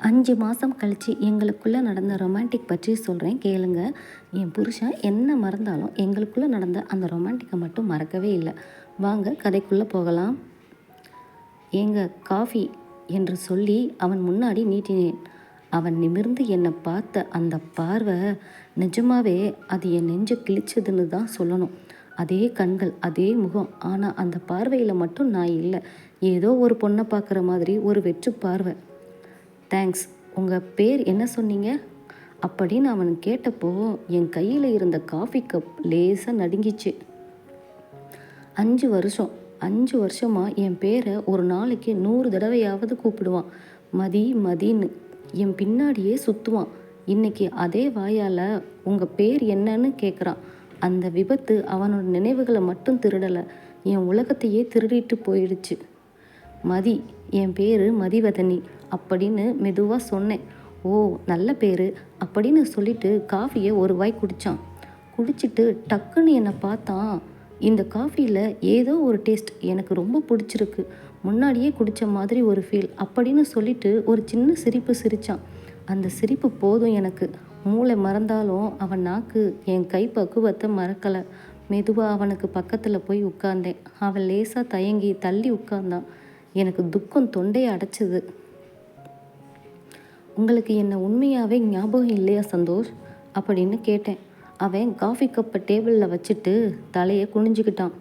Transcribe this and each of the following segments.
5 மாதம் கழித்து எங்களுக்குள்ளே நடந்த ரொமான்டிக் பற்றி சொல்கிறேன் கேளுங்க. என் புருஷன் என்ன மறந்தாலும் எங்களுக்குள்ளே நடந்த அந்த ரொமான்டிக்கை மட்டும் மறக்கவே இல்லை. வாங்க கதைக்குள்ளே போகலாம். ஏங்க காஃபி என்று சொல்லி அவன் முன்னாடி நீட்டினேன். அவன் நிமிர்ந்து என்னை பார்த்த அந்த பார்வை நிஜமாவே அது என் நெஞ்சை கிழிச்சதுன்னு தான் சொல்லணும். அதே கண்கள், அதே முகம். ஆனால் அந்த பார்வையில் மட்டும் நான் இல்லை. ஏதோ ஒரு பொண்ணை பார்க்குற மாதிரி ஒரு வெற்று பார்வை. தேங்க்ஸ். உங்கள் பேர் என்ன சொன்னீங்க அப்படின்னு அவன் கேட்டப்போ என் கையில் இருந்த காஃபி கப் லேசாக நடுங்கிச்சு. 5 வருஷமாக என் பேரை ஒரு நாளைக்கு 100 தடவையாவது கூப்பிடுவான். மதி மதின்னு என் பின்னாடியே சுற்றுவான். இன்னைக்கு அதே வாயால் உங்கள் பேர் என்னன்னு கேட்குறான். அந்த விபத்து அவனோட நினைவுகளை மட்டும் திருடலை, என் உலகத்தையே திருடிட்டு போயிடுச்சு. மதி, என் பேர் மதிவதனி அப்படின்னு மெதுவாக சொன்னேன். ஓ, நல்ல பேர் அப்படின்னு சொல்லிட்டு காஃபியை ஒரு வாய் குடித்தான். குடிச்சிட்டு டக்குன்னு என்னை பார்த்தான். இந்த காஃபியில் ஏதோ ஒரு டேஸ்ட் எனக்கு ரொம்ப பிடிச்சிருக்கு, முன்னாடியே குடித்த மாதிரி ஒரு ஃபீல் அப்படின்னு சொல்லிட்டு ஒரு சின்ன சிரிப்பு சிரித்தான். அந்த சிரிப்பு போதும் எனக்கு. மூளை மறந்தாலும் அவன் நாக்கு என் கை பக்குவத்தை மறக்கலை. மெதுவாக அவனுக்கு பக்கத்தில் போய் உட்கார்ந்தேன். அவன் லேசாக தயங்கி தள்ளி உட்கார்ந்தான். எனக்கு துக்கம் தொண்டையை அடைச்சிது. உங்களுக்கு என்ன உண்மையாகவே ஞாபகம் இல்லையா சந்தோஷ் அப்படின்னு கேட்டேன். அவன் காஃபி கப்பை டேபிளில் வச்சுட்டு தலையை குனிஞ்சிக்கிட்டான்.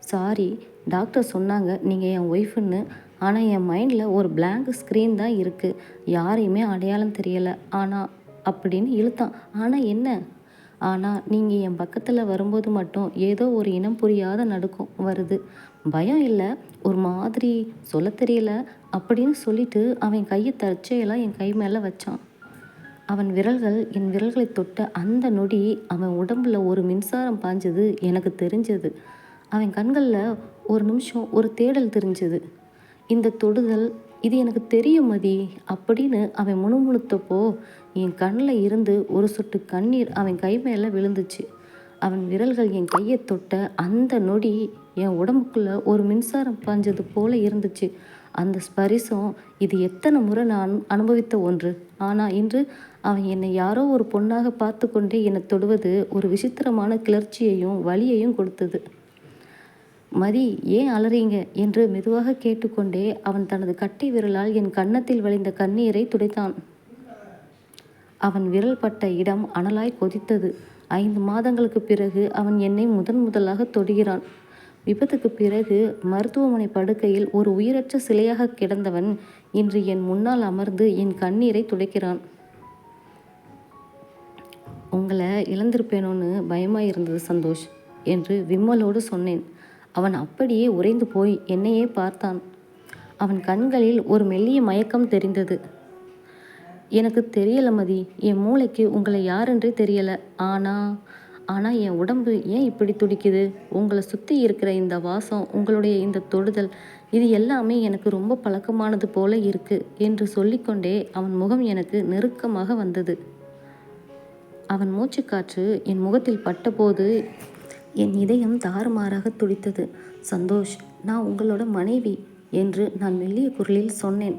சாரி, டாக்டர் சொன்னாங்க நீங்கள் என் ஒய்ஃபுன்னு. ஆனால் என் மைண்டில் ஒரு பிளாங்க் ஸ்க்ரீன் தான் இருக்குது, யாரையுமே அடையாளம் தெரியலை ஆனால் அப்படின்னு இழுத்தான். ஆனால் என்ன? ஆனால் நீங்கள் என் பக்கத்தில் வரும்போது மட்டும் ஏதோ ஒரு இனம் புரியாத நடுக்கம் வருது. பயம் இல்லை, ஒரு மாதிரி சொல்ல தெரியல அப்படின்னு சொல்லிட்டு அவன் கையை தற்செயலாக என் கை மேலே வச்சான். அவன் விரல்கள் என் விரல்களை தொட்ட அந்த நொடி அவன் உடம்புல ஒரு மின்சாரம் பாய்ஞ்சது எனக்கு தெரிஞ்சது. அவன் கண்களில் ஒரு நிமிஷம் ஒரு தேடல் தெரிஞ்சது. இந்த தொடுதல், இது எனக்கு தெரியும் மதி அப்படின்னு அவன் முணுமுணுத்தப்போ என் கண்ணில் இருந்து ஒரு சொட்டு கண்ணீர் அவன் கை மேலே விழுந்துச்சு. அவன் விரல்கள் என் கையை தொட்ட அந்த நொடி என் உடம்புக்குள்ளே ஒரு மின்சாரம் பாய்ஞ்சது போல இருந்துச்சு. அந்த ஸ்பரிசம், இது எத்தனை முறை நான் அனுபவித்த ஒன்று. ஆனால் இன்று அவன் என்னை யாரோ ஒரு பொண்ணாக பார்த்து கொண்டே என்னை தொடுவது ஒரு விசித்திரமான கிளர்ச்சியையும் வலியையும் கொடுத்தது. மதி, ஏன் அலறீங்க என்று மெதுவாக கேட்டுக்கொண்டே அவன் தனது கட்டை விரலால் என் கன்னத்தில் வழிந்த கண்ணீரை துடைத்தான். அவன் விரல் பட்ட இடம் அனலாய் கொதித்தது. 5 மாதங்களுக்கு பிறகு அவன் என்னை முதலாக தொடுகிறான். விபத்துக்கு பிறகு மருத்துவமனை படுக்கையில் ஒரு உயிரற்ற சிலையாக கிடந்தவன் இன்று என் முன்னால் அமர்ந்து என் கண்ணீரை துடைக்கிறான். உங்களை இழந்திருப்பேனோன்னு பயமாக இருந்தது சந்தோஷ் என்று விம்மலோடு சொன்னேன். அவன் அப்படியே உறைந்து போய் என்னையே பார்த்தான். அவன் கண்களில் ஒரு மெல்லிய மயக்கம் தெரிந்தது. எனக்கு தெரியல மதி, என் மூளைக்கு உங்களை யாரென்றே தெரியலை. ஆனால் என் உடம்பு ஏன் இப்படி துடிக்குது? உங்களை சுற்றி இருக்கிற இந்த வாசம், உங்களுடைய இந்த தொடுதல், இது எல்லாமே எனக்கு ரொம்ப பழக்கமானது போல இருக்கு என்று சொல்லிக்கொண்டே அவன் முகம் எனக்கு நெருக்கமாக வந்தது. அவன் மூச்சுக்காற்று என் முகத்தில் பட்டபோது என் இதயம் தாறுமாறாக துடித்தது. சந்தோஷ், நான் உங்களோட மனைவி என்று நான் மெல்லிய குரலில் சொன்னேன்.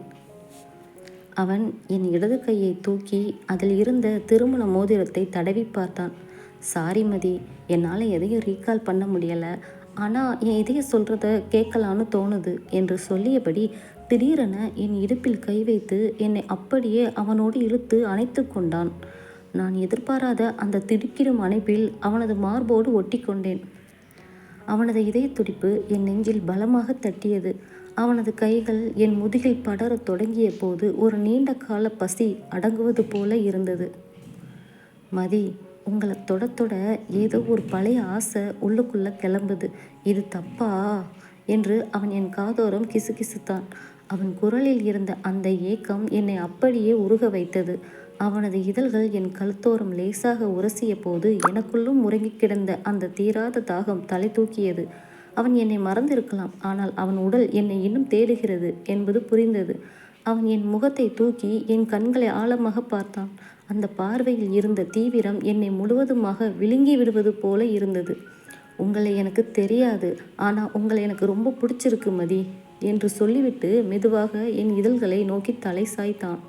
அவன் என் இடது கையை தூக்கி அதில் இருந்த திருமண மோதிரத்தை தடவி பார்த்தான். சாரி மதி, என்னால் எதையும் ரீகால் பண்ண முடியலை. ஆனால் என் இதய சொல்கிறத கேட்கலான்னு தோணுது என்று சொல்லியபடி திடீரென என் இடுப்பில் கை வைத்து என்னை அப்படியே அவனோடு இழுத்து அணைத்து கொண்டான். நான் எதிர்பாராத அந்த திடுக்கிடும் அணைப்பில் அவனது மார்போடு ஒட்டி கொண்டேன். அவனது இதய துடிப்பு என் நெஞ்சில் பலமாக தட்டியது. அவனது கைகள் என் முதுகில் படரத் தொடங்கிய போது ஒரு நீண்ட கால பசி அடங்குவது போல இருந்தது. மதி, உங்களை தொட ஏதோ ஒரு பழைய ஆசை உள்ளுக்குள்ளே கிளம்புது. இது தப்பா என்று அவன் என் காதோரம் கிசுகிசுத்தான். அவன் குரலில் இருந்த அந்த ஏக்கம் என்னை அப்படியே உருக வைத்தது. அவனது இதழ்கள் என் கழுத்தோரம் லேசாக உரசிய போது எனக்குள்ளும் உறங்கி கிடந்த அந்த தீராத தாகம் தலை தூக்கியது. அவன் என்னை மறந்திருக்கலாம், ஆனால் அவன் உடல் என்னை இன்னும் தேடுகிறது என்பது புரிந்தது. அவன் என் முகத்தை தூக்கி என் கண்களை ஆழமாக பார்த்தான். அந்த பார்வையில் இருந்த தீவிரம் என்னை முழுவதுமாக விழுங்கி விடுவது போல இருந்தது. உங்களை எனக்கு தெரியாது, ஆனால் உங்களை எனக்கு ரொம்ப பிடிச்சிருக்கு மதி என்று சொல்லிவிட்டு மெதுவாக என் இதழ்களை நோக்கி தலை சாய்த்தான்.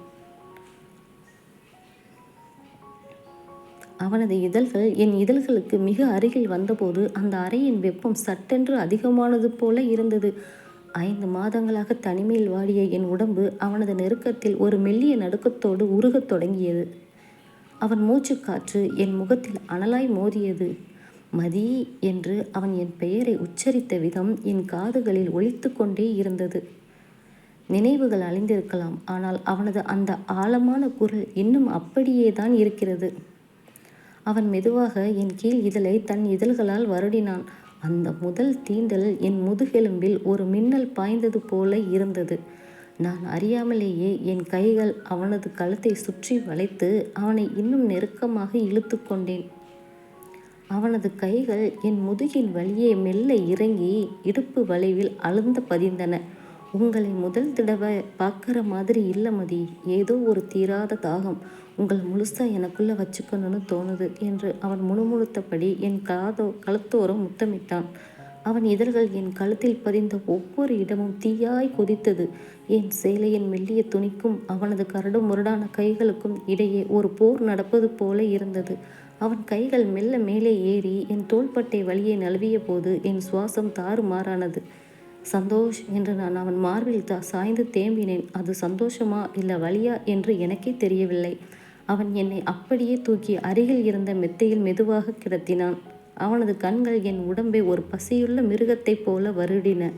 அவனது இதழ்கள் என் இதழ்களுக்கு மிக அருகில் வந்தபோது அந்த அறையின் வெப்பம் சட்டென்று அதிகமானது போல இருந்தது. 5 மாதங்களாக தனிமையில் வாடிய என் உடம்பு அவனது நெருக்கத்தில் ஒரு மெல்லிய நடுக்கத்தோடு உருகத் தொடங்கியது. அவன் மூச்சுக்காற்று என் முகத்தில் அனலாய் மோதியது. மதி என்று அவன் என் பெயரை உச்சரித்த விதம் என் காதுகளில் ஒலித்து கொண்டே இருந்தது. நினைவுகள் அழிந்திருக்கலாம், ஆனால் அவனது அந்த ஆழமான குரல் இன்னும் அப்படியேதான் இருக்கிறது. அவன் மெதுவாக என் கீழ் இதழை தன் இதழ்களால் வருடினான். அந்த முதல் தீண்டல் என் முதுகெலும்பில் ஒரு மின்னல் பாய்ந்தது போல இருந்தது. நான் அறியாமலேயே என் கைகள் அவனது கழுத்தை சுற்றி வளைத்து அவனை இன்னும் நெருக்கமாக இழுத்து கொண்டேன். அவனது கைகள் என் முதுகின் வழியே மெல்ல இறங்கி இடுப்பு வளைவில் அழுந்த பதிந்தன. உங்களை முதல் தடவை பார்க்குற மாதிரி இல்லை மதி, ஏதோ ஒரு தீராத தாகம், உங்களை முழுசா எனக்குள்ளே வச்சுக்கணும்னு தோணுது என்று அவன் முணுமுணுத்தபடி என் கழுத்தோரம் முத்தமிட்டான். அவன் இதழ்கள் என் கழுத்தில் பதிந்த ஒவ்வொரு இடமும் தீயாய் கொதித்தது. என் சேலையின் மெல்லிய துணிக்கும் அவனது கரடு முரடான கைகளுக்கும் இடையே ஒரு போர் நடப்பது போல இருந்தது. அவன் கைகள் மெல்ல மேலே ஏறி என் தோள்பட்டை வழியே நழுவிய போது என் சுவாசம் தாறுமாறானது. சந்தோஷ் என்று நான் அவன் மார்பில் சாய்ந்து தேம்பினேன். அது சந்தோஷமா இல்லை வலியா என்று எனக்கே தெரியவில்லை. அவன் என்னை அப்படியே தூக்கி அருகில் இருந்த மெத்தையில் மெதுவாக கிடத்தினான். அவனது கண்கள் என் உடம்பை ஒரு பசியுள்ள மிருகத்தைப் போல வருடின.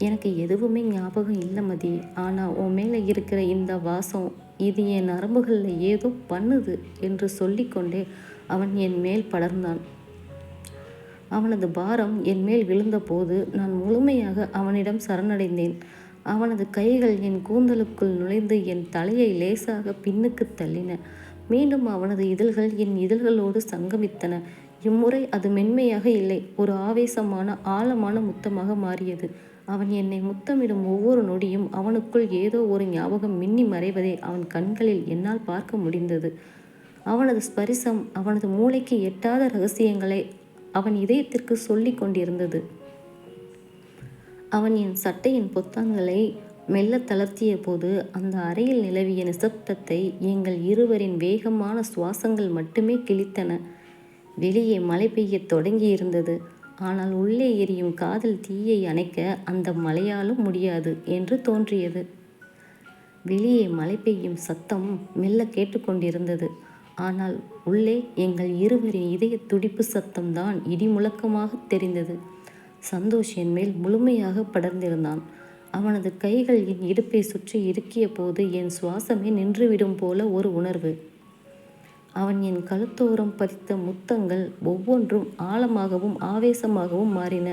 எனக்கு எதுவுமே ஞாபகம் இல்லை மதி, ஆனால் உன் மேலே இருக்கிற இந்த வாசம், இது என் நரம்புகளில் ஏதோ பண்ணுது என்று சொல்லிக்கொண்டே அவன் என் மேல் படர்ந்தான். அவனது பாரம் என் மேல் விழுந்தபோது நான் முழுமையாக அவனிடம் சரணடைந்தேன். அவனது கைகள் என் கூந்தலுக்குள் நுழைந்து என் தலையை லேசாக பின்னுக்கு தள்ளின. மீண்டும் அவனது இதழ்கள் என் இதழ்களோடு சங்கமித்தன. இம்முறை அது மென்மையாக இல்லை, ஒரு ஆவேசமான ஆழமான முத்தமாக மாறியது. அவன் என்னை முத்தமிடும் ஒவ்வொரு நொடியும் அவனுக்குள் ஏதோ ஒரு ஞாபகம் மின்னி மறைவதை அவன் கண்களில் என்னால் பார்க்க முடிந்தது. அவனது ஸ்பரிசம் அவனது மூளைக்கு எட்டாத ரகசியங்களை அவன் இதயத்திற்கு சொல்லி கொண்டிருந்தது. அவன் என் சட்டையின் பொத்தான்களை மெல்ல தளர்த்திய போது அந்த அறையில் நிலவிய நிசப்தத்தை எங்கள் இருவரின் வேகமான சுவாசங்கள் மட்டுமே கிழித்தன. வெளியே மழை பெய்யத் தொடங்கியிருந்தது. ஆனால் உள்ளே எரியும் காதல் தீயை அணைக்க அந்த மழையாலும் முடியாது என்று தோன்றியது. வெளியே மழை பெய்யும் சத்தம் மெல்ல கேட்டுக்கொண்டிருந்தது. ஆனால் உள்ளே எங்கள் இருவரின் இதய துடிப்பு சத்தம்தான் இடிமுழக்கமாக தெரிந்தது. சந்தோஷ் என் மேல் முழுமையாக படர்ந்திருந்தான். அவனது கைகள் என் இடுப்பை சுற்றி இறுக்கிய போது என் சுவாசமே நின்றுவிடும் போல ஒரு உணர்வு. அவன் என் கழுத்தோரம் பதித்த முத்தங்கள் ஒவ்வொன்றும் ஆழமாகவும் ஆவேசமாகவும் மாறின.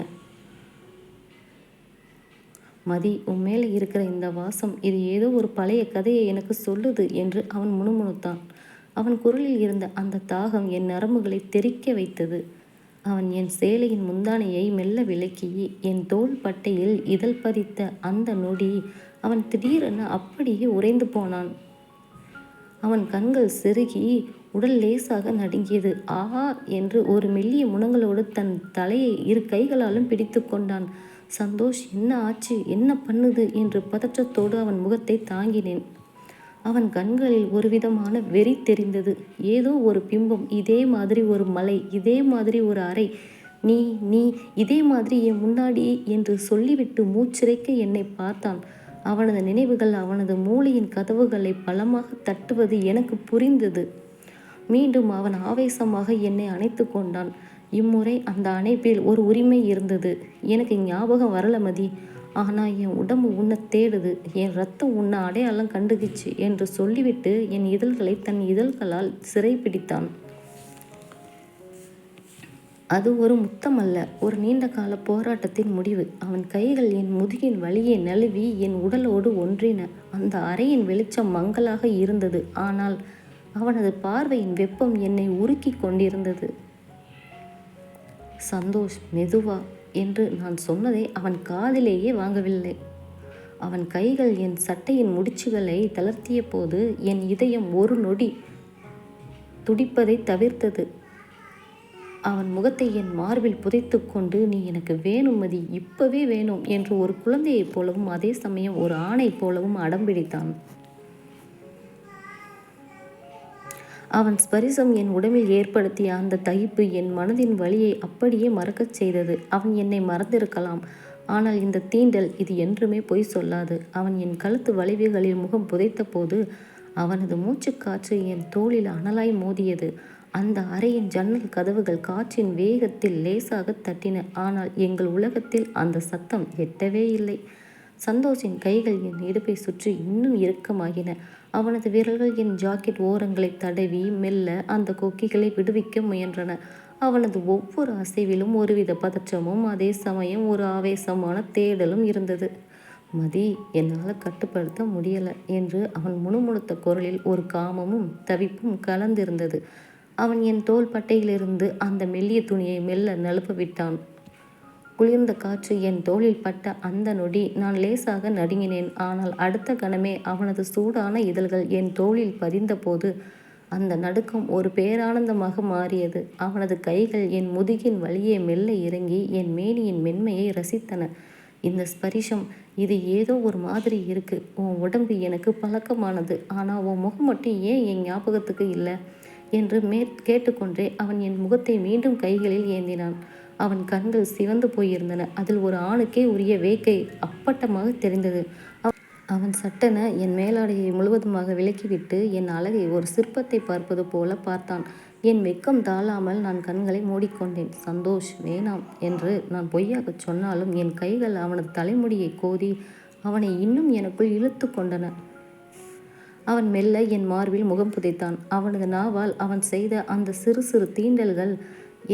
மதி, உன் மேலே இருக்கிற இந்த வாசம், இது ஏதோ ஒரு பழைய கதையை எனக்கு சொல்லுது என்று அவன் முணுமுணுத்தான். அவன் குரலில் இருந்த அந்த தாகம் என் நரம்புகளை தெறிக்க வைத்தது. அவன் என் சேலையின் முந்தானையை மெல்ல விலக்கி என் தோள் பட்டையில் இதழ் பதித்த அந்த நொடி அவன் திடீரென அப்படியே உறைந்து போனான். அவன் கண்கள் செருகி உடல் லேசாக நடுங்கியது. ஆஹா என்று ஒரு மெல்லிய முனங்களோடு தன் தலையை 2 கைகளாலும் பிடித்து கொண்டான். சந்தோஷ், என்ன ஆச்சு, என்ன பண்ணுது என்று பதற்றத்தோடு அவன் முகத்தை தாங்கினேன். அவன் கண்களில் ஒரு விதமான வெறி தெரிந்தது. ஏதோ ஒரு பிம்பம், இதே மாதிரி ஒரு மலை, இதே மாதிரி ஒரு அறை, நீ நீ இதே மாதிரி என் முன்னாடி என்று சொல்லிவிட்டு மூச்சிறைக்க என்னை பார்த்தான். அவனது நினைவுகள் அவனது மூளையின் கதவுகளை பலமாக தட்டுவது எனக்கு புரிந்தது. மீண்டும் அவன் ஆவேசமாக என்னை அணைத்து கொண்டான். இம்முறை அந்த அணைப்பில் ஒரு உரிமை இருந்தது. எனக்கு ஞாபகம் வரல மதி, ஆனால் என் உடம்பு உன்னை தேடுது, என் ரத்தம் உன்னை அடையாளம் கண்டுகிச்சு என்று சொல்லிவிட்டு என் இதழ்களை தன் இதழ்களால் சிறைப்பிடித்தான். அது ஒரு முத்தம் அல்ல, ஒரு நீண்ட கால போராட்டத்தின் முடிவு. அவன் கைகள் என் முதுகின் வழியே நழுவி என் உடலோடு ஒன்றின. அந்த அறையின் வெளிச்சம் மங்கலாக இருந்தது. ஆனால் அவனது பார்வையின் வெப்பம் என்னை உருக்கி கொண்டிருந்தது. சந்தோஷ், மெதுவா என்று நான் சொன்னதை அவன் காதிலேயே வாங்கவில்லை. அவன் கைகள் என் சட்டையின் முடிச்சுகளை தளர்த்திய போது என் இதயம் ஒரு நொடி துடிப்பதை தவிர்த்தது. அவன் முகத்தை என் மார்பில் புதைத்து கொண்டு, நீ எனக்கு வேணும் மதி, இப்பவே வேணும் என்று ஒரு குழந்தையைப் போலவும் அதே சமயம் ஒரு ஆணை போலவும் அடம்பிடித்தான். அவன் ஸ்பரிசம் என் உடம்பில் ஏற்படுத்திய அந்த தகிப்பு என் மனதின் வலியை அப்படியே மறக்கச் செய்தது. அவன் என்னை மறந்திருக்கலாம், ஆனால் இந்த தீண்டல் இது என்றுமே பொய் சொல்லாது. அவன் என் கழுத்து வளைவுகளில் முகம் புதைத்த போது அவனது மூச்சுக்காற்று என் தோளில் அனலாய் மோதியது. அந்த அறையின் ஜன்னல் கதவுகள் காற்றின் வேகத்தில் லேசாக தட்டின. ஆனால் எங்கள் உலகத்தில் அந்த சத்தம் எட்டவே இல்லை. சந்தோஷின் கைகள் என் இடுப்பை சுற்றி இன்னும் இறுக்கமாகின. அவனது விரல்கள் என் ஜாக்கெட் ஓரங்களை தடவி மெல்ல அந்த கொக்கிகளை விடுவிக்க முயன்றன. அவனது ஒவ்வொரு அசைவிலும் ஒருவித பதற்றமும் அதே சமயம் ஒரு ஆவேசமான தேடலும் இருந்தது. மதி, என்னால் கட்டுப்படுத்த முடியலை என்று அவன் முணுமுணுத்த குரலில் ஒரு காமமும் தவிப்பும் கலந்திருந்தது. அவன் என் தோள் பட்டையிலிருந்து அந்த மெல்லிய துணியை மெல்ல நழுப்ப விட்டான். குளிர்ந்த காற்று என் தோளில் பட்ட அந்த நொடி நான் லேசாக நடுங்கினேன். ஆனால் அடுத்த கணமே அவனது சூடான இதழ்கள் என் தோளில் பதிந்த போது அந்த நடுக்கம் ஒரு பேரானந்தமாக மாறியது. அவனது கைகள் என் முதுகின் வழியே மெல்ல இறங்கி என் மேனியின் மென்மையை ரசித்தன. இந்த ஸ்பரிசம், இது ஏதோ ஒரு மாதிரி இருக்கு. உன் உடம்பு எனக்கு பழக்கமானது, ஆனால் உன் முகம் மட்டும் ஏன் என் ஞாபகத்துக்கு இல்லை என்று கேட்டுக்கொண்டே அவன் என் முகத்தை மீண்டும் கைகளில் ஏந்தினான். அவன் கண்கள் சிவந்து போயிருந்தன. அதில் ஒரு ஆணுக்கே உரிய வேக்கை அப்பட்டமாக தெரிந்தது. அவன் சட்டென என் மேலாடையை முழுவதுமாக விலக்கிவிட்டு என் அழகை ஒரு சிற்பத்தை பார்ப்பது போல பார்த்தான். என் வெக்கம் தாழாமல் நான் கண்களை மூடிக்கொண்டேன். சந்தோஷ், வேணாம் என்று நான் பொய்யாகச் சொன்னாலும் என் கைகள் அவனது தலைமுடியை கோதி அவனை இன்னும் எனக்குள் இழுத்து கொண்டன. அவன் மெல்ல என் மார்பில் முகம் புதைத்தான். அவனது நாவால் அவன் செய்த அந்த சிறு சிறு தீண்டல்கள்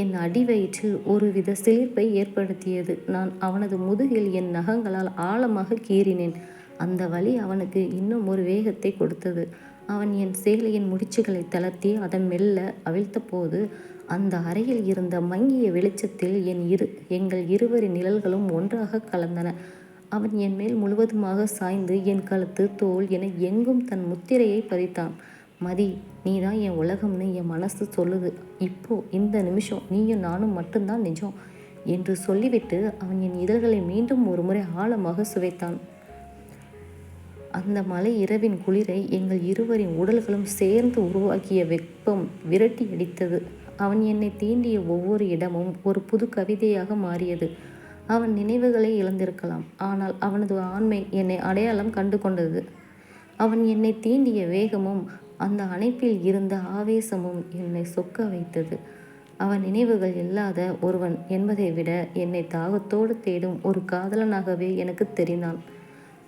என் அடிவயிற்றில் ஒருவித சிலிர்ப்பை ஏற்படுத்தியது. நான் அவனது முதுகில் என் நகங்களால் ஆழமாக கீறினேன். அந்த வலி அவனுக்கு இன்னும் ஒரு வேகத்தை கொடுத்தது. அவன் என் சேலையின் முடிச்சுகளை தளர்த்தி அதன் மெல்ல அவிழ்த்த போது அந்த அறையில் இருந்த மங்கிய வெளிச்சத்தில் எங்கள் இருவரின் நிழல்களும் ஒன்றாக கலந்தன. அவன் என் மேல் முழுவதுமாக சாய்ந்து என் கழுத்து, தோல் என எங்கும் தன் முத்திரையை பதித்தான். மதி, நீ தான் என் உலகம்னு என் மனசு சொல்லுது. இப்போ இந்த நிமிஷம் நீயும் நானும் மட்டும்தான் நிஜம் என்று சொல்லிவிட்டு அவன் என் இதழ்களை மீண்டும் ஒரு முறை ஆழமாக சுவைத்தான். அந்த மலை இரவின் குளிரை எங்கள் இருவரின் உடல்களும் சேர்ந்து உருவாக்கிய வெப்பம் விரட்டி அடித்தது. அவன் என்னை தீண்டிய ஒவ்வொரு இடமும் ஒரு புது கவிதையாக மாறியது. அவன் நினைவுகளை இழந்திருக்கலாம், ஆனால் அவனது ஆண்மை என்னை அடையாளம் கண்டு கொண்டது. அவன் என்னை தீண்டிய வேகமும் அந்த அணைப்பில் இருந்த ஆவேசமும் என்னை சொக்க வைத்தது. அவன் நினைவுகள் இல்லாத ஒருவன் என்பதை விட என்னை தாகத்தோடு தேடும் ஒரு காதலனாகவே எனக்கு தெரிந்தான்.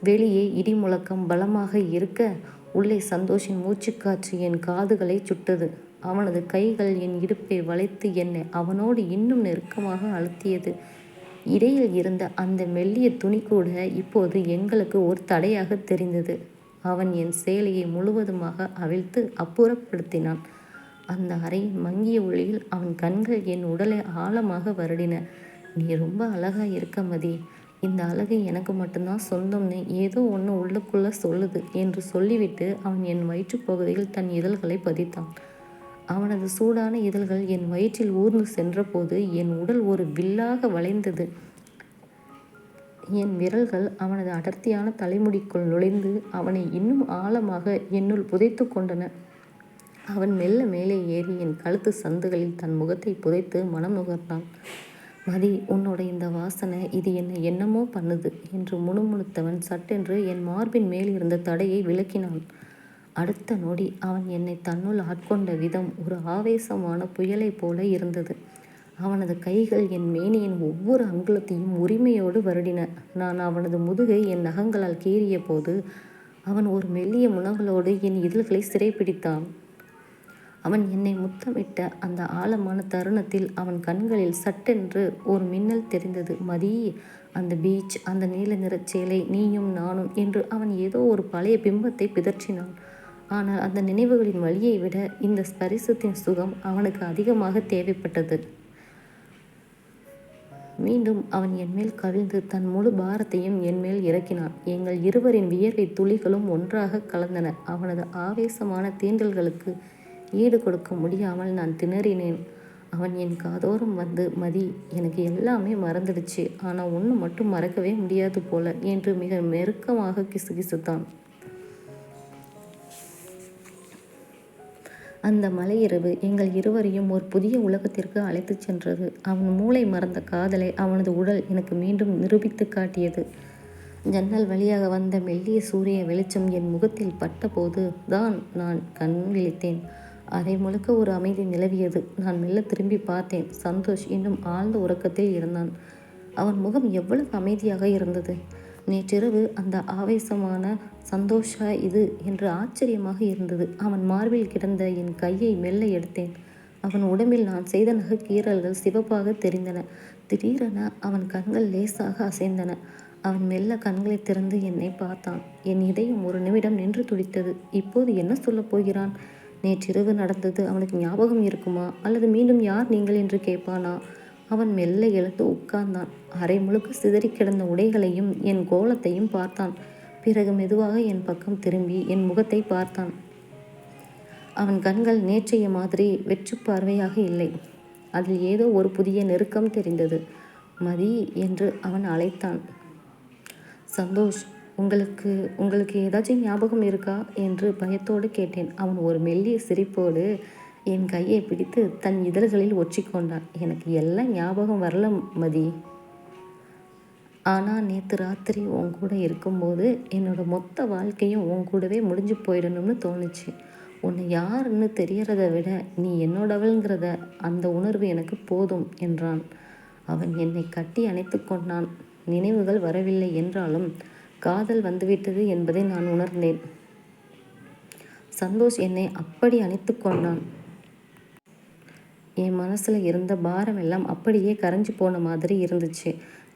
வெளியே இடி முழக்கம் பலமாக இருக்க, உள்ளே சந்தோஷின் மூச்சுக்காற்று என் காதுகளை சுட்டது. அவனது கைகள் என் இடுப்பை வளைத்து என்னை அவனோடு இன்னும் நெருக்கமாக அழுத்தியது. இடையில் இருந்த அந்த மெல்லிய துணி கூட இப்போது எங்களுக்கு ஒரு தடையாக தெரிந்தது. அவன் என் சேலையை முழுவதுமாக அவிழ்த்து அப்புறப்படுத்தினான். அந்த அறையின் மங்கிய ஒளியில் அவன் கண்கள் என் உடலை ஆழமாக வருடின. நீ ரொம்ப அழகா இருக்க மதி. இந்த அழகு எனக்கு மட்டும்தான் சொந்தம்னு ஏதோ ஒன்று உள்ளுக்குள்ள சொல்லுது என்று சொல்லிவிட்டு அவன் என் வயிற்றுப்பகுதியில் தன் இதழ்களை பதித்தான். அவனது சூடான இதழ்கள் என் வயிற்றில் ஊர்ந்து சென்றபோது என் உடல் ஒரு வில்லாக வளைந்தது. என் விரல்கள் அவனது அடர்த்தியான தலைமுடிக்குள் நுழைந்து அவனை இன்னும் ஆழமாக என்னுள் புதைத்து கொண்டன. அவன் மெல்ல மேலே ஏறி என் கழுத்து சந்துகளில் தன் முகத்தை புதைத்து மனம் நுகர்ந்தான். மதி, உன்னோட இந்த வாசனை, இது என்னை என்னமோ பண்ணுது என்று முணுமுணுத்தவன் சட்டென்று என் மார்பின் மேல் இருந்த தடையை விலக்கினான். அடுத்த நொடி அவன் என்னை தன்னுள் ஆட்கொண்ட விதம் ஒரு ஆவேசமான புயலை போல இருந்தது. அவனது கைகள் என் மேனியின் ஒவ்வொரு அங்குலத்தையும் உரிமையோடு வருடின. நான் அவனது முதுகை என் நகங்களால் கீறிய போது அவன் ஒரு மெல்லிய முனங்களோடு என் இதழ்களை சிறைப்பிடித்தான். அவன் என்னை முத்தமிட்ட அந்த ஆழமான தருணத்தில் அவன் கண்களில் சட்டென்று ஒரு மின்னல் தெரிந்தது. மதி, அந்த பீச், அந்த நீல நிறச் சேலை, நீயும் நானும் என்று அவன் ஏதோ ஒரு பழைய பிம்பத்தை பிதற்றினான். ஆனால் அந்த நினைவுகளின் வலியை விட இந்த ஸ்பரிசத்தின் சுகம் அவனுக்கு அதிகமாக தேவைப்பட்டது. மீண்டும் அவன் என்மேல் கவிழ்ந்து தன் முழு பாரத்தையும் என்மேல் இறக்கினான். எங்கள் இருவரின் வியர்வை துளிகளும் ஒன்றாக கலந்தன. அவனது ஆவேசமான தீண்டல்களுக்கு ஈடு கொடுக்க முடியாமல் நான் திணறினேன். அவன் என் காதோரம் வந்து, மதி, எனக்கு எல்லாமே மறந்துடுச்சு, ஆனால் ஒன்று மட்டும் மறக்கவே முடியாது போல என்று மிக நெருக்கமாக கிசுகிசுத்தான். அந்த மலையிரவு எங்கள் இருவரையும் ஒரு புதிய உலகத்திற்கு அழைத்துச் சென்றது. அவன் மூளை மறந்த காதலை அவனது உடல் எனக்கு மீண்டும் நிரூபித்து காட்டியது. ஜன்னல் வழியாக வந்த மெல்லிய சூரிய வெளிச்சம் என் முகத்தில் பட்டபோது தான் நான் கண் விழித்தேன். அரை முழுக்க ஒரு அமைதி நிலவியது. நான் மெல்ல திரும்பி பார்த்தேன். சந்தோஷ் இன்னும் ஆழ்ந்த உறக்கத்தில் இருந்தான். அவன் முகம் எவ்வளவு அமைதியாக இருந்தது. நேற்றிரவு அந்த ஆவேசமான சந்தோஷா இது என்று ஆச்சரியமாக இருந்தது. அவன் மார்பில் கிடந்த என் கையை மெல்ல எடுத்தேன். அவன் உடம்பில் நான் செய்த நகைக்கீறல்கள் சிவப்பாக தெரிந்தன. திடீரென அவன் கண்கள் லேசாக அசைந்தன. அவன் மெல்ல கண்களை திறந்து என்னை பார்த்தான். என் இதயம் ஒரு நிமிடம் நின்று துடித்தது. இப்போது என்ன சொல்லப் போகிறான்? நேற்றிரவு நடந்தது அவனுக்கு ஞாபகம் இருக்குமா, அல்லது மீண்டும் யார் நீங்கள் என்று கேட்பானா? அவன் மெல்ல எழுந்து உட்கார்ந்தான். அரை முழுக்க சிதறி கிடந்த உடைகளையும் என் கோலத்தையும் பார்த்தான். பிறகு மெதுவாக என் பக்கம் திரும்பி என் முகத்தை பார்த்தான். அவன் கண்கள் நேற்றைய மாதிரி வெற்று பார்வையாக இல்லை. அதில் ஏதோ ஒரு புதிய நெருக்கம் தெரிந்தது. மதி என்று அவன் அழைத்தான். சந்தோஷ், உங்களுக்கு உங்களுக்கு ஏதாச்சும் ஞாபகம் இருக்கா என்று பயத்தோடு கேட்டேன். அவன் ஒரு மெல்லிய சிரிப்போடு என் கையை பிடித்து தன் இதழ்களில் ஒற்றிக்கொண்டான். எனக்கு எல்லாம் ஞாபகம் வரல மதி. ஆனால் நேற்று ராத்திரி உன் கூட இருக்கும்போது என்னோட மொத்த வாழ்க்கையும் உன் கூடவே முடிஞ்சு போயிடணும்னு தோணுச்சு. உன்னை யாருன்னு தெரியறத விட நீ என்னோடவள்ங்கிறத அந்த உணர்வு எனக்கு போதும் என்றான். அவன் என்னை கட்டி அணைத்து கொண்டான். நினைவுகள் வரவில்லை என்றாலும் காதல் வந்துவிட்டது என்பதை நான் உணர்ந்தேன். சந்தோஷ் என்னை அப்படி அணைத்து கொண்டான். என் மனசில் இருந்த பாரம் எல்லாம் அப்படியே கரைஞ்சி போன மாதிரி இருந்துச்சு.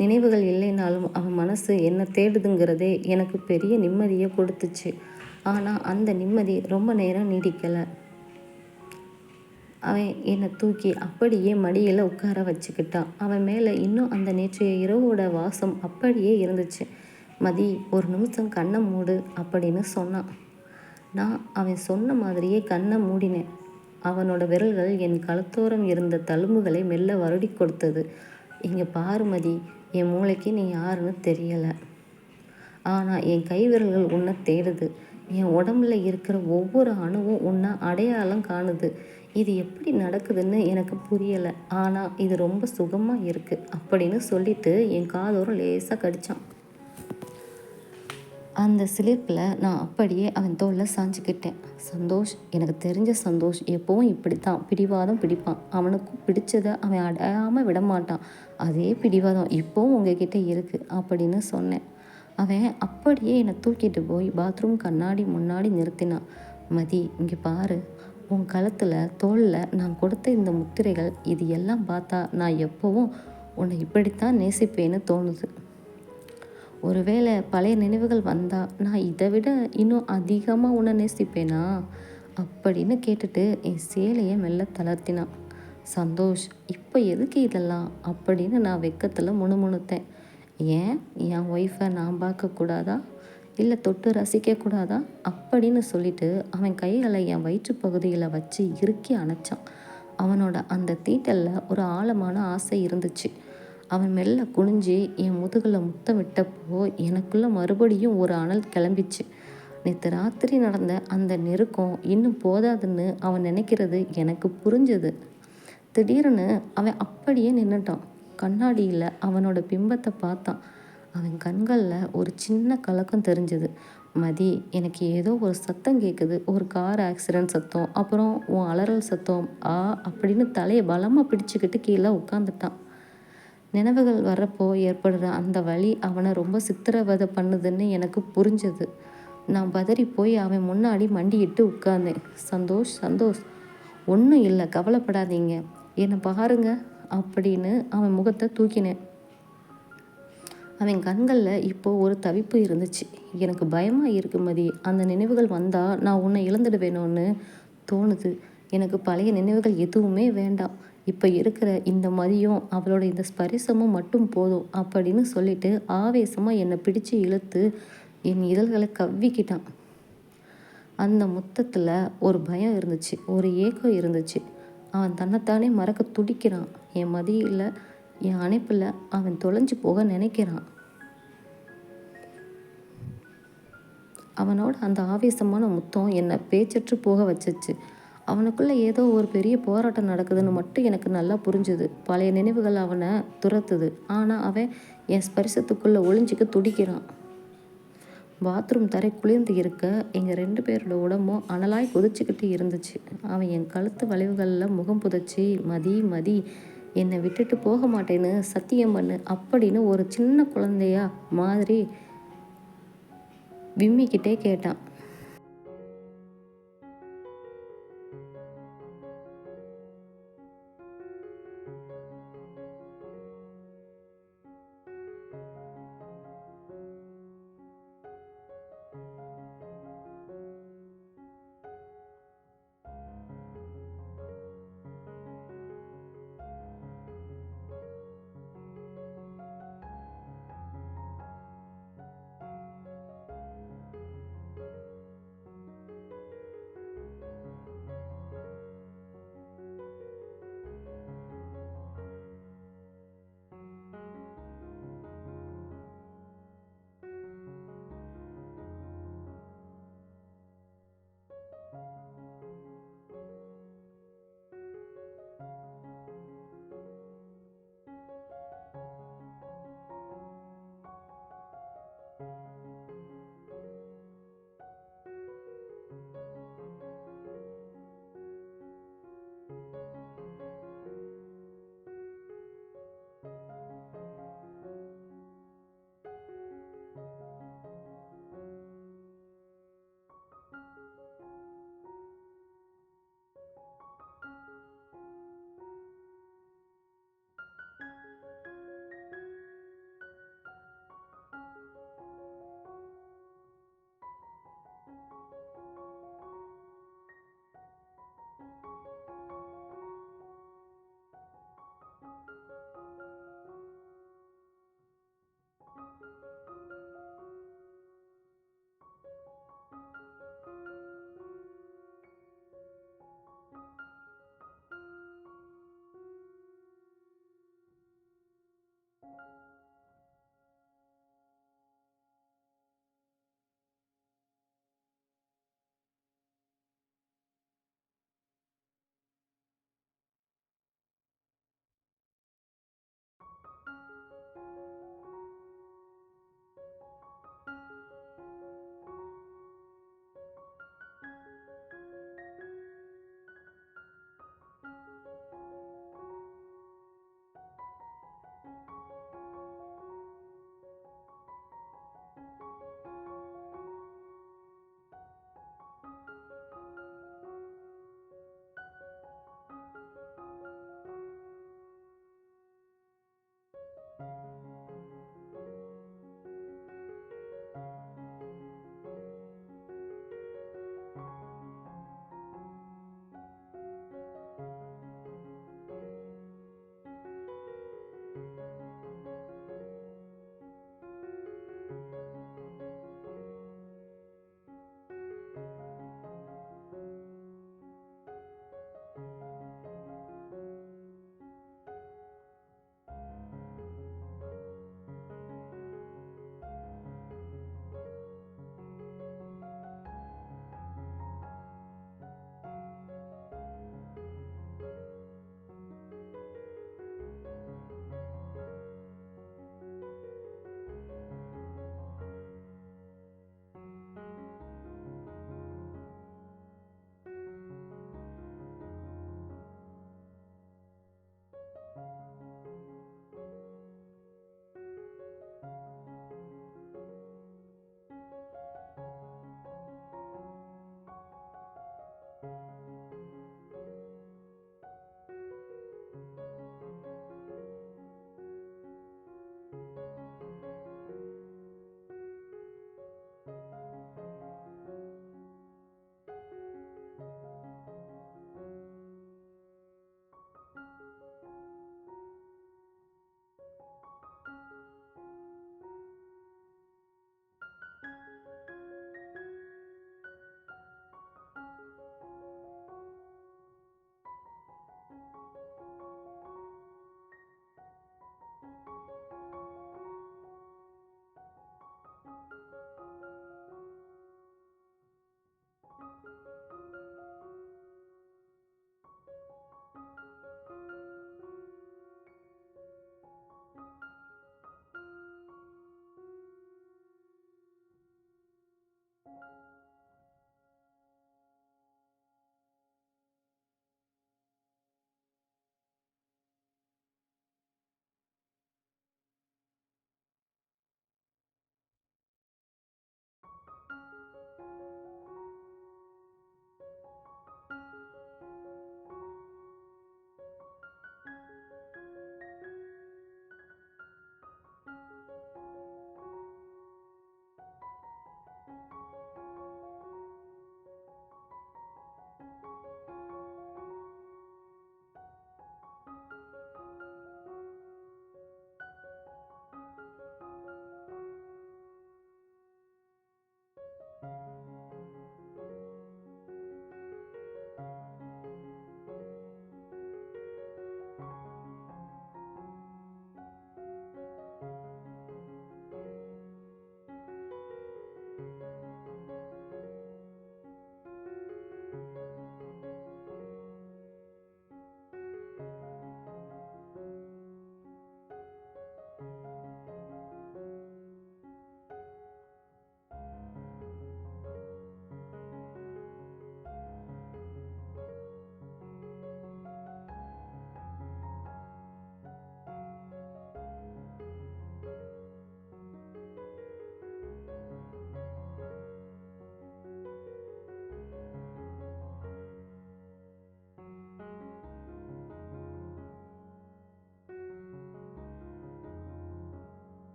நினைவுகள் இல்லைனாலும் அவன் மனசு என்ன தேடுதுங்கிறதே எனக்கு பெரிய நிம்மதியை கொடுத்துச்சு. ஆனால் அந்த நிம்மதி ரொம்ப நேரம் நீடிக்கலை. அவன் என்னை தூக்கி அப்படியே மடியில் உட்கார வச்சுக்கிட்டான். அவன் மேலே இன்னும் அந்த நேற்றைய இரவோட வாசம் அப்படியே இருந்துச்சு. மதி, ஒரு நிமிஷம் கண்ணை மூடு அப்படின்னு சொன்னான். நான் அவன் சொன்ன மாதிரியே கண்ணை மூடினேன். அவனோட விரல்கள் என் கழுத்தோரம் இருந்த தழும்புகளை மெல்ல வருடி கொடுத்தது. இங்கே பாரு மதி, என் மூளைக்கு நீ யாருன்னு தெரியலை. ஆனால் என் கை விரல்கள் உன்னை தேடுது. என் உடம்புல இருக்கிற ஒவ்வொரு அணுவும் உன்னை அடையாளம் காணுது. இது எப்படி நடக்குதுன்னு எனக்கு புரியலை. ஆனால் இது ரொம்ப சுகமாக இருக்குது அப்படின்னு சொல்லிட்டு என் காதோரம் லேசாக கடித்தான். அந்த சிலிர்ப்பில் நான் அப்படியே அவன் தோளில் சாஞ்சிக்கிட்டேன். சந்தோஷ், எனக்கு தெரிஞ்ச சந்தோஷ் எப்போவும் இப்படித்தான் பிடிவாதம் பிடிப்பான். அவனுக்கும் பிடிச்சதை அவன் அடையாமல் விடமாட்டான். அதே பிடிவாதம் இப்போவும் உங்ககிட்ட இருக்குது அப்படின்னு சொன்னேன். அவன் அப்படியே என்னை தூக்கிட்டு போய் பாத்ரூம் கண்ணாடி முன்னாடி நிறுத்தினான். மதி, இங்கே பாரு, உன் கழுத்தில் தோளில் நான் கொடுத்த இந்த முத்திரைகள், இது எல்லாம் பார்த்தா நான் எப்போவும் உன்னை இப்படித்தான் நேசிப்பேன்னு தோணுது. ஒருவேளை பழைய நினைவுகள் வந்தால் நான் இதை விட இன்னும் அதிகமாக உன்னை நேசிப்பேனா அப்படின்னு கேட்டுட்டு என் சேலையை மெல்ல தளர்த்தினான். சந்தோஷ், இப்போ எதுக்கு இதெல்லாம் அப்படின்னு நான் வெக்கத்தில் முணுமுணுத்தேன். ஏன் என் ஒய்ஃபை நான் பார்க்கக்கூடாதா, இல்லை தொட்டு ரசிக்கக்கூடாதா அப்படின்னு சொல்லிட்டு அவன் கைகளை என் வயிற்று பகுதியில் வச்சு இறுக்கி அணைச்சான். அவனோட அந்த தீட்டலில் ஒரு ஆழமான ஆசை இருந்துச்சு. அவன் மெல்ல குனிஞ்சி என் முதுகில் முத்தமிட்டப்போ எனக்குள்ளே மறுபடியும் ஒரு அனல் கிளம்பிச்சு. நேற்று ராத்திரி நடந்த அந்த நெருக்கம் இன்னும் போதாதுன்னு அவன் நினைக்கிறது எனக்கு புரிஞ்சது. திடீர்னு அவன் அப்படியே நின்றுட்டான். கண்ணாடியில் அவனோட பிம்பத்தை பார்த்தான். அவன் கண்களில் ஒரு சின்ன கலக்கம் தெரிஞ்சது. மதி, எனக்கு ஏதோ ஒரு சத்தம் கேட்குது. ஒரு கார் ஆக்சிடென்ட் சத்தம், அப்புறம் உன் அலறல் சத்தம். அப்படின்னு தலையை பலமாக பிடிச்சிக்கிட்டு கீழே உட்காந்துட்டான். நினைவுகள் வர்றப்போ ஏற்படுற அந்த வலி அவனை ரொம்ப சித்திரவதை பண்ணுதுன்னு எனக்கு புரிஞ்சது. நான் பதறி போய் அவன் முன்னாடி மண்டியிட்டு உட்கார்ந்தேன். சந்தோஷ், சந்தோஷ், ஒன்றும் இல்லை, கவலைப்படாதீங்க, என்னை பாருங்க அப்படின்னு அவன் முகத்தை தூக்கினேன். அவன் கண்களில் இப்போது ஒரு தவிப்பு இருந்துச்சு. எனக்கு பயமாக இருக்கு மதி. அந்த நினைவுகள் வந்தால் நான் உன்னை இழந்துடுவேணும்னு தோணுது. எனக்கு பழைய நினைவுகள் எதுவுமே வேண்டாம். இப்போ இருக்கிற இந்த மதியும் அவளோட இந்த ஸ்பரிசமும் மட்டும் போதும் அப்படின்னு சொல்லிட்டு ஆவேசமாக என்னை பிடிச்சு இழுத்து என் இதழ்களை கவ்விக்கிட்டான். அந்த முத்தத்தில் ஒரு பயம் இருந்துச்சு, ஒரு ஏக்கம் இருந்துச்சு. அவன் தன்னைத்தானே மறக்க துடிக்கிறான். என் மதியில், என் அணைப்பில் அவன் தொலைஞ்சு போக நினைக்கிறான். அவனோட அந்த ஆவேசமான முத்தம் என்னை பேச்சற்று போக வச்சிச்சு. அவனுக்குள்ள ஏதோ ஒரு பெரிய போராட்டம் நடக்குதுன்னு மட்டும் எனக்கு நல்லா புரிஞ்சுது. பழைய நினைவுகள் அவனை துரத்துது. ஆனால் அவன் என் ஸ்பரிசத்துக்குள்ளே ஒளிஞ்சிக்க துடிக்கிறான். பாத்ரூம் தரை குளிர்ந்து இருக்க எங்கள் 2 பேரோட உடம்பும் அனலாய் கொதிச்சுக்கிட்டு இருந்துச்சு. அவன் என் கழுத்து வளைவுகளில் முகம் புதைச்சி, மதி மதி என்னை விட்டுட்டு போக மாட்டேன்னு சத்தியம் பண்ணு அப்படின்னு ஒரு சின்ன குழந்தையா மாதிரி விம்மிக்கிட்டே கேட்டான்.